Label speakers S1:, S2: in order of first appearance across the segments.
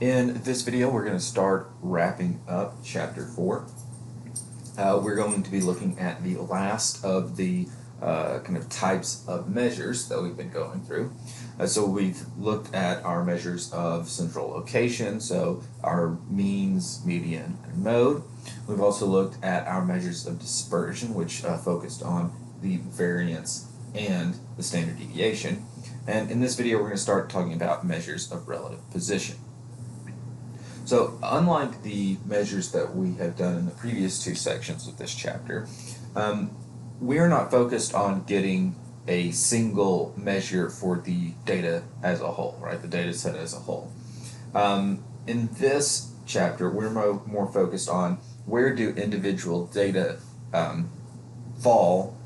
S1: In this video, we're going to start wrapping up Chapter 4. We're going to be looking at the last of the kind of types of measures that we've been going through. So we've looked at our measures of central location, so our means, median, and mode. We've also looked at our measures of dispersion, which focused on the variance and the standard deviation. And in this video, we're going to start talking about measures of relative position. So unlike the measures that we have done in the previous two sections of this chapter, we are not focused on getting a single measure for the data as a whole, right? The data set as a whole. In this chapter, we're more focused on where do individual data fall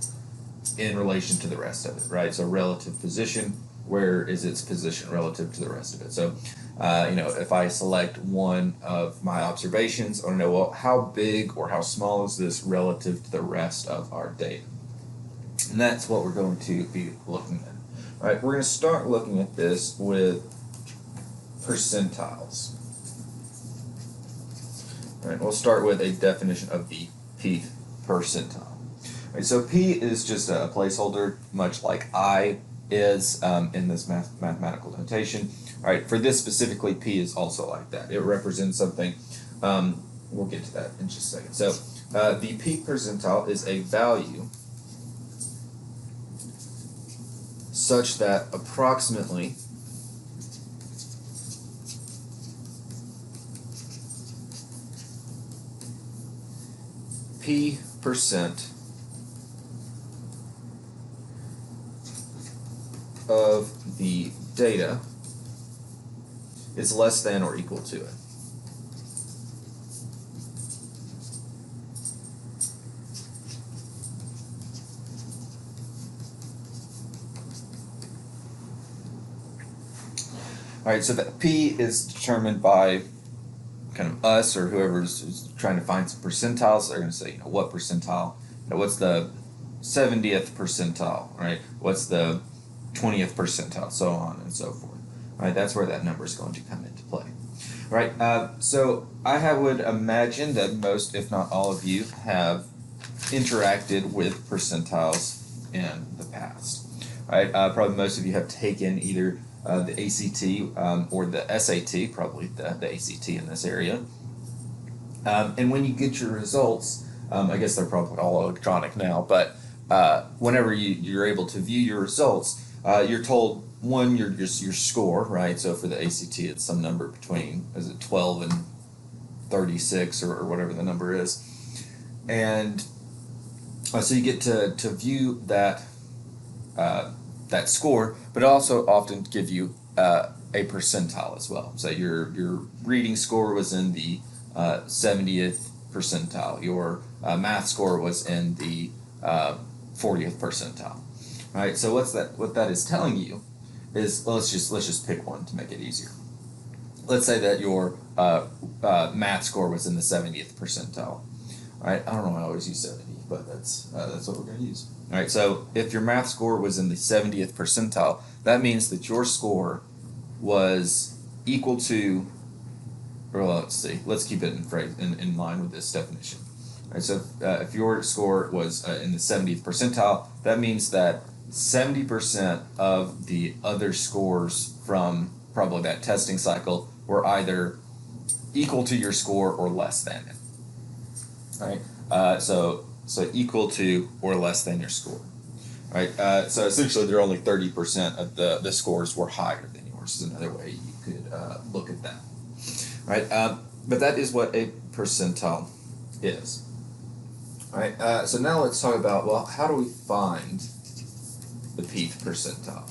S1: in relation to the rest of it, right? So relative position, where is its position relative to the rest of it? So, if I select one of my observations, I want to know, well, how big or how small is this relative to the rest of our data? And that's what we're going to be looking at. All right, we're going to start looking at this with percentiles. All right, we'll start with a definition of the p percentile. Right, so P is just a placeholder, much like I is in this mathematical notation. All right, for this specifically, P is also like that. It represents something. We'll get to that in just a second. So the P percentile is a value such that approximately P% of the data is less than or equal to it. All right, so that P is determined by kind of us or whoever's trying to find some percentiles. They're going to say, what percentile? What's the 70th percentile, right? What's the 20th percentile, so on and so forth. All right, that's where that number is going to come into play. All right, so I would imagine that most, if not all of you, have interacted with percentiles in the past. All right, probably most of you have taken either the ACT or the SAT, probably the ACT in this area. And when you get your results, I guess they're probably all electronic now, but whenever you're able to view your results, you're told, one, your score, right? So for the ACT, it's some number between, 12 and 36 or whatever the number is. And so you get to view that that score, but it also often give you a percentile as well. So your reading score was in the 70th percentile. Your math score was in the 40th percentile. All right. So what that is telling you is, let's just pick one to make it easier. Let's say that your math score was in the 70th percentile. All right. I don't know why I always use 70, but that's what we're going to use. All right, so if your math score was in the 70th percentile, that means that your score was equal to, or let's see, let's keep it in line with this definition. All right, so if your score was in the 70th percentile, that means that 70% of the other scores from probably that testing cycle were either equal to your score or less than it. All right, so equal to or less than your score. All right, so essentially there are only 30% of the scores were higher than yours, is another way you could look at that. All right, but that is what a percentile is. All right, so now let's talk about, well, how do we find the p percentile?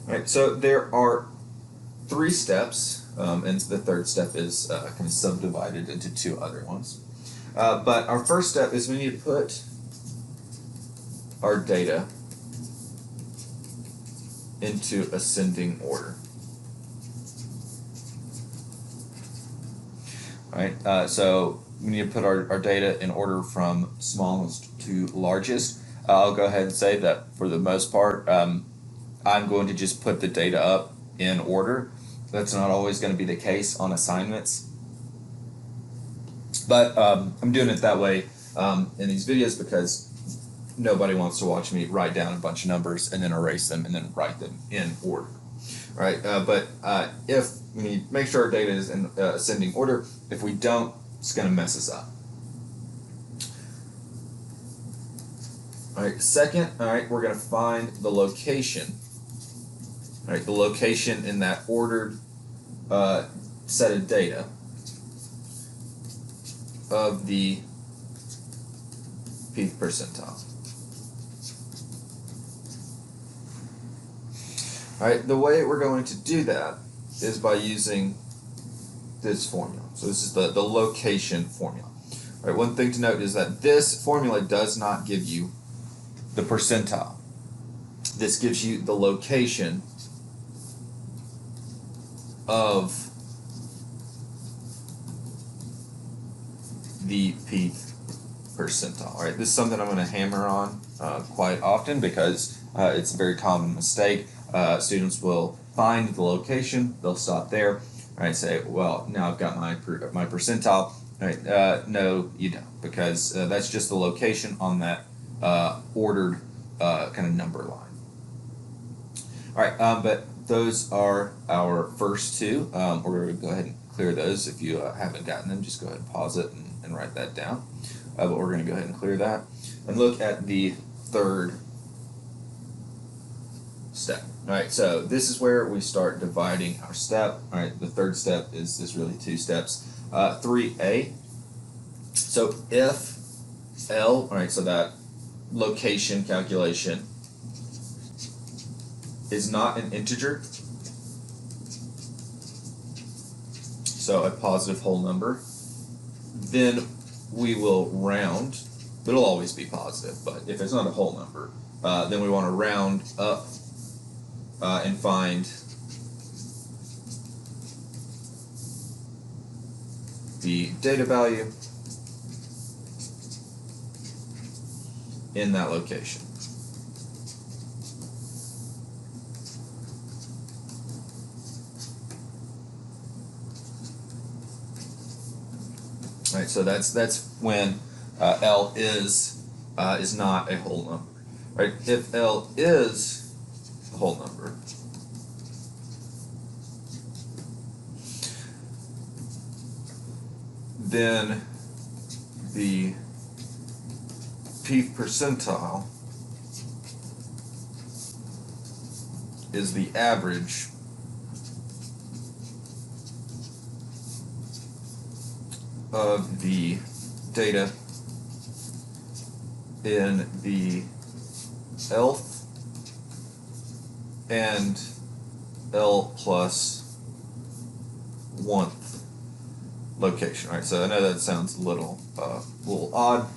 S1: All right, so there are 3 steps. And the third step is kind of subdivided into 2 other ones. But our first step is we need to put our data into ascending order. All right, so we need to put our data in order from smallest to largest. I'll go ahead and say that for the most part, I'm going to just put the data up in order. That's not always going to be the case on assignments, but I'm doing it that way in these videos because nobody wants to watch me write down a bunch of numbers and then erase them and then write them in order. All right, but if we need to make sure our data is in ascending order, if we don't, it's going to mess us up. All right, second, all right, we're going to find the location. All right, the location in that ordered set of data of the p percentile. All right, the way we're going to do that is by using this formula. So this is the location formula. All right, one thing to note is that this formula does not give you the percentile. This gives you the location of the p percentile. All right, this is something I'm going to hammer on quite often because it's a very common mistake. Students will find the location, they'll stop there, all right, say, well, now I've got my percentile. All right, no, you don't, because that's just the location on that ordered kind of number line. All right, but those are our first two. We're going to go ahead and clear those. If you haven't gotten them, just go ahead and pause it and write that down. But we're going to go ahead and clear that and look at the third step. All right, so this is where we start dividing our step. All right, the third step is really two steps. 3a. So if L, all right, so that location calculation is not an integer, so a positive whole number, then we will round. It'll always be positive, but if it's not a whole number, then we want to round up and find the data value in that location. All right, so that's when L is not a whole number. Right? If L is a whole number, then the p percentile is the average of the data in the Lth and L plus 1th location. All right, so I know that sounds a little odd.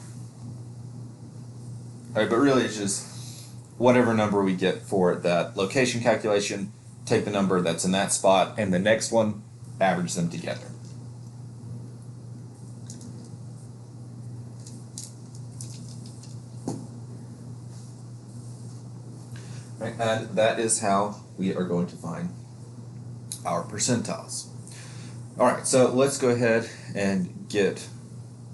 S1: All right, but really it's just whatever number we get for that location calculation, take the number that's in that spot and the next one, average them together. Right, and that is how we are going to find our percentiles. All right, so let's go ahead and get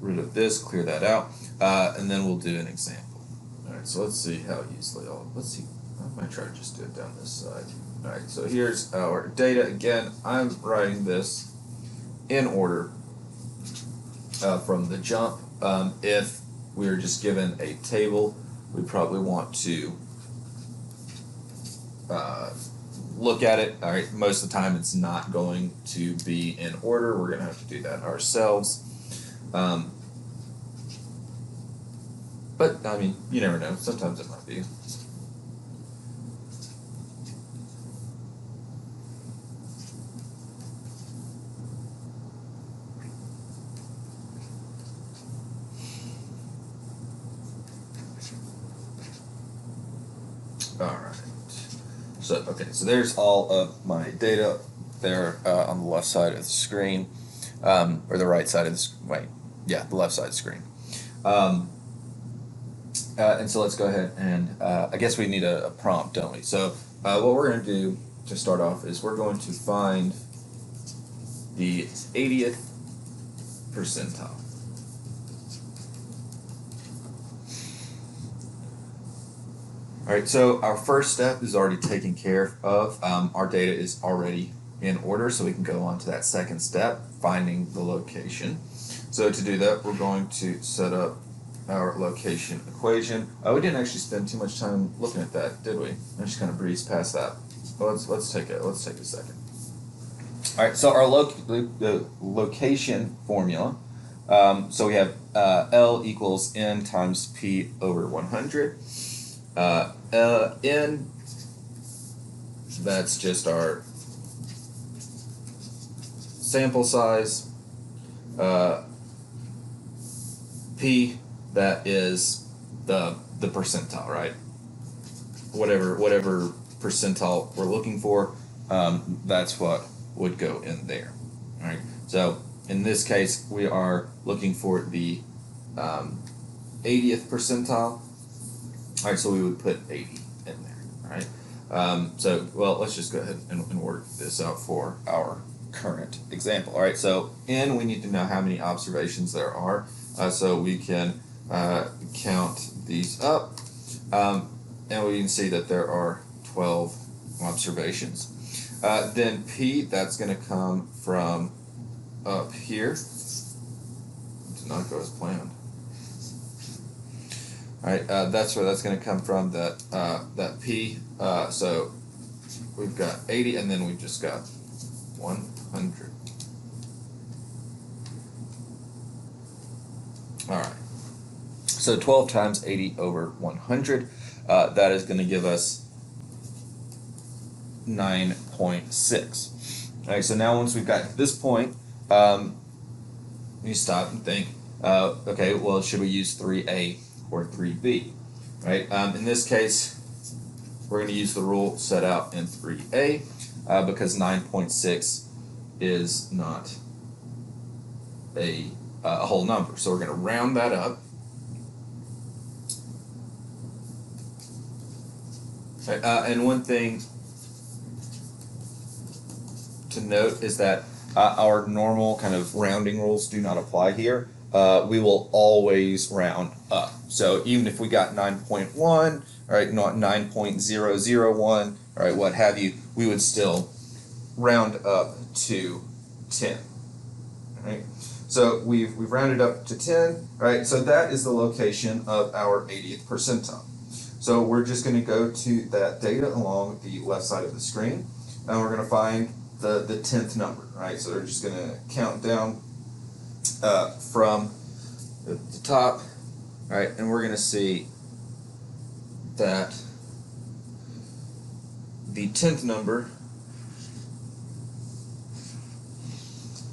S1: rid of this, clear that out, and then we'll do an example. All right, so let's see how easily let's see, I might try to just do it down this side. All right, so here's our data. Again, I'm writing this in order from the jump. If we are just given a table, we probably want to look at it. All right, most of the time it's not going to be in order. We're going to have to do that ourselves. But, I mean, you never know. Sometimes it might be. All right. So, okay, so there's all of my data there on the left side of the screen, or the right side of the screen. Wait, yeah, the left side of the screen. And so let's go ahead and I guess we need a prompt, don't we? So what we're going to do to start off is we're going to find the 80th percentile. All right, so our first step is already taken care of. Our data is already in order, so we can go on to that second step, finding the location. So to do that, we're going to set up our location equation. We didn't actually spend too much time looking at that, did we? I just kind of breezed past that. Well, let's take a second. All right, so our the location formula. So we have L equals N times P over 100. N, that's just our sample size. P, that is the percentile, right? Whatever percentile we're looking for, that's what would go in there. All right. So in this case, we are looking for the 80th percentile. All right, so we would put 80 in there. All right. So well, let's just go ahead and work this out for our current example. All right. So N, we need to know how many observations there are. So we can count these up, and we can see that there are 12 observations. Then P, that's going to come from up here. It did not go as planned. All right, that's where that's going to come from. That P. So we've got 80, and then we've just got 100. All right, so 12 times 80 over 100, that is going to give us 9.6. All right, so now once we've got to this point, you stop and think, okay, well, should we use 3A or 3B? Right? In this case, we're going to use the rule set out in 3A because 9.6 is not a whole number. So we're going to round that up. Okay, and one thing to note is that our normal kind of rounding rules do not apply here. We will always round up. So even if we got 9.1, all right, not 9.001, all right, what have you, we would still round up to 10. All right. So we've rounded up to 10, right? So that is the location of our 80th percentile. So we're just going to go to that data along the left side of the screen, and we're going to find the 10th number, right? So we're just going to count down from the top, right? And we're going to see that the 10th number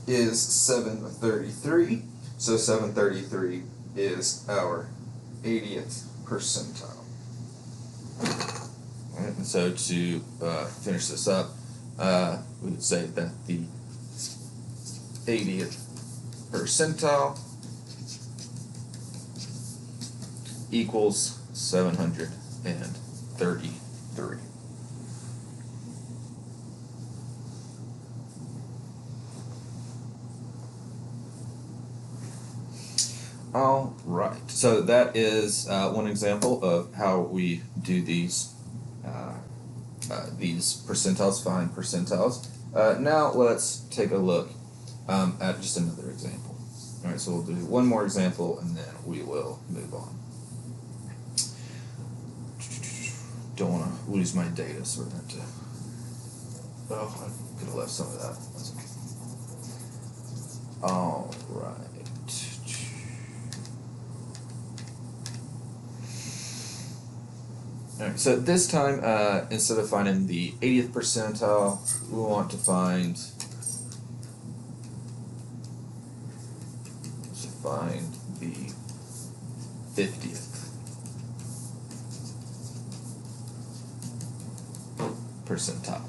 S1: is 733. So 733 is our 80th percentile. All right, and so to finish this up, we would say that the 80th percentile equals 733. All right, so that is one example of how we do these percentiles, find percentiles. Now let's take a look at just another example. All right, so we'll do one more example and then we will move on. Don't want to lose my data, so we're going to. Oh, I could have left some of that. That's okay. All right. Alright, so this time, instead of finding the 80th percentile, we want to find the 50th percentile.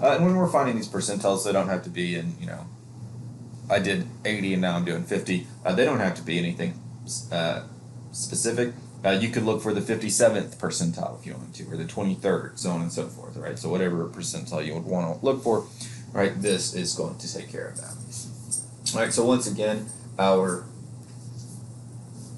S1: And when we're finding these percentiles, they don't have to be in, I did 80 and now I'm doing 50. They don't have to be anything specific. You could look for the 57th percentile if you wanted to, or the 23rd, so on and so forth, right? So whatever percentile you would want to look for, right, this is going to take care of that. All right, so once again, our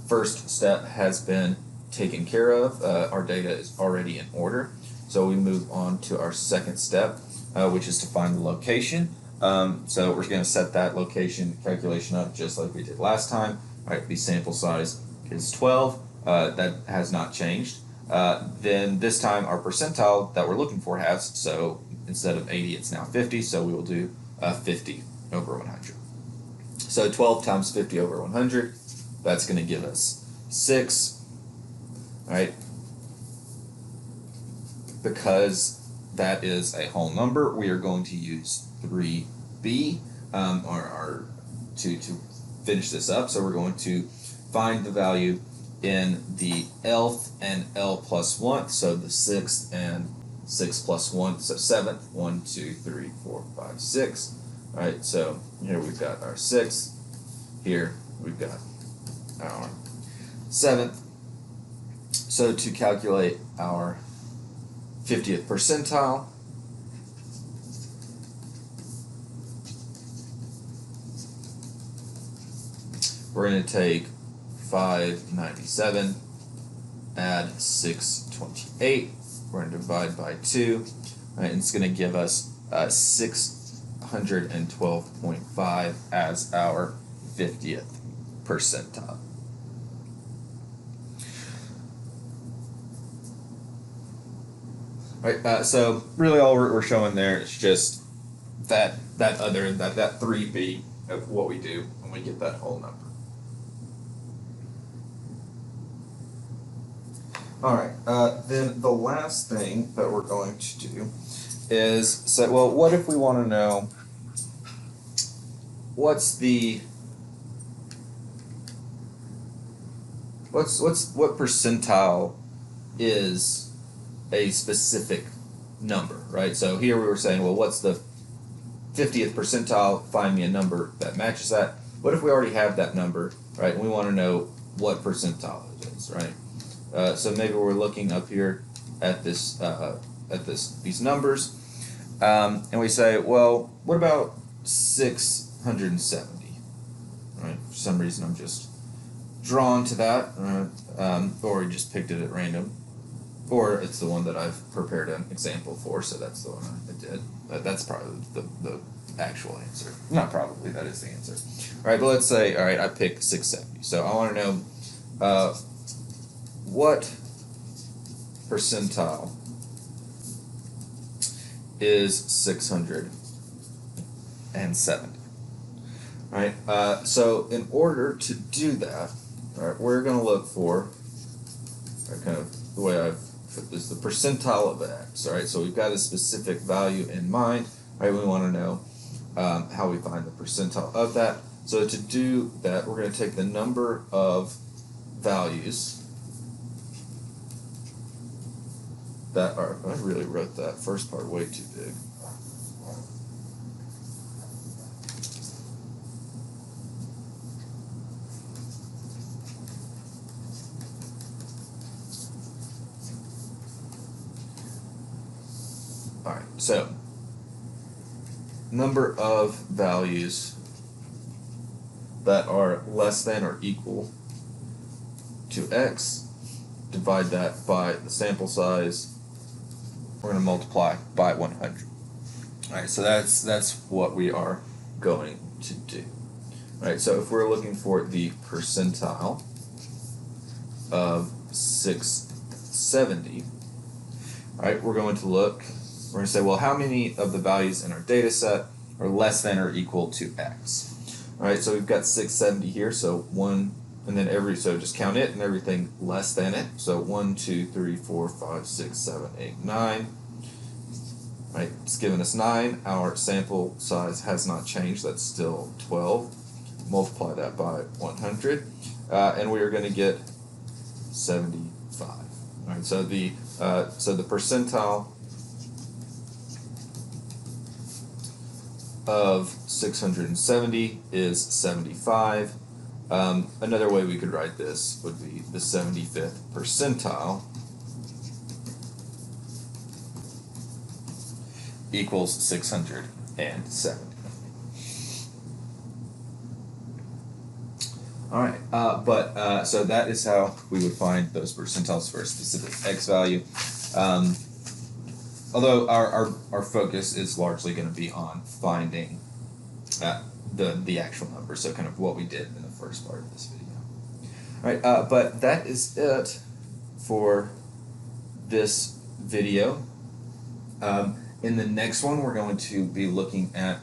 S1: first step has been taken care of. Our data is already in order. So we move on to our second step, which is to find the location. So we're going to set that location calculation up just like we did last time. All right, the sample size is 12. That has not changed. Then this time our percentile that we're looking for has, so instead of 80 it's now 50, so we will do 50 over 100. So 12 times 50 over 100, that's going to give us 6, right? Because that is a whole number, we are going to use 3b to finish this up. So we're going to find the value in the Lth and L plus 1, so the 6th and 6 plus 1, so 7th, 1, 2, 3, 4, 5, 6. All right, so here we've got our 6th, here we've got our 7th. So to calculate our 50th percentile, we're going to take 597, add 628, we're going to divide by 2, and it's going to give us 612.5 as our 50th percentile. Right, so really all we're showing there is just that 3b of what we do when we get that whole number. All right, then the last thing that we're going to do is say, well, what if we want to know what percentile is a specific number, right? So here we were saying, well, what's the 50th percentile? Find me a number that matches that. What if we already have that number, right? And we want to know what percentile it is, right? So maybe we're looking up here at these numbers, and we say, well, what about 670? Right? For some reason, I'm just drawn to that, or we just picked it at random, or it's the one that I've prepared an example for, so that's the one I did. That's probably the actual answer. Not probably, that is the answer. All right, but let's say, all right, I picked 670. So I want to know what percentile is 670. All right, so in order to do that, all right, we're going to look for, kind of the way I've put this, the percentile of x. All right, so we've got a specific value in mind. Right, we want to know how we find the percentile of that. So to do that, we're going to take the number of values that are, I really wrote that first part way too big. All right, so number of values that are less than or equal to x, divide that by the sample size, we're going to multiply by 100. All right, so that's what we are going to do. All right, so if we're looking for the percentile of 670, all right, we're going to look, we're going to say, well, how many of the values in our data set are less than or equal to x? All right, so we've got 670 here, so one, and then so just count it and everything less than it. So 1, 2, 3, 4, 5, 6, 7, 8, 9. All right, it's given us 9. Our sample size has not changed. That's still 12. Multiply that by 100, and we are going to get 75. All right, so the percentile of 670 is 75. Another way we could write this would be the 75th percentile equals 670. All right, so that is how we would find those percentiles for a specific x value. Although our focus is largely going to be on finding the actual number, so kind of what we did in the first part of this video. All right, but that is it for this video. In the next one, we're going to be looking at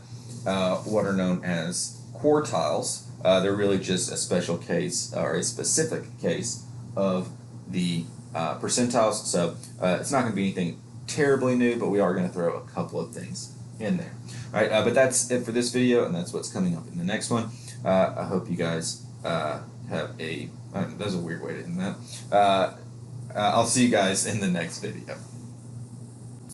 S1: what are known as quartiles. They're really just a special case or a specific case of the percentiles. So it's not going to be anything terribly new, but we are going to throw a couple of things in there. All right, but that's it for this video, and that's what's coming up in the next one. I hope you guys have a. That was a weird way to end that. I'll see you guys in the next video.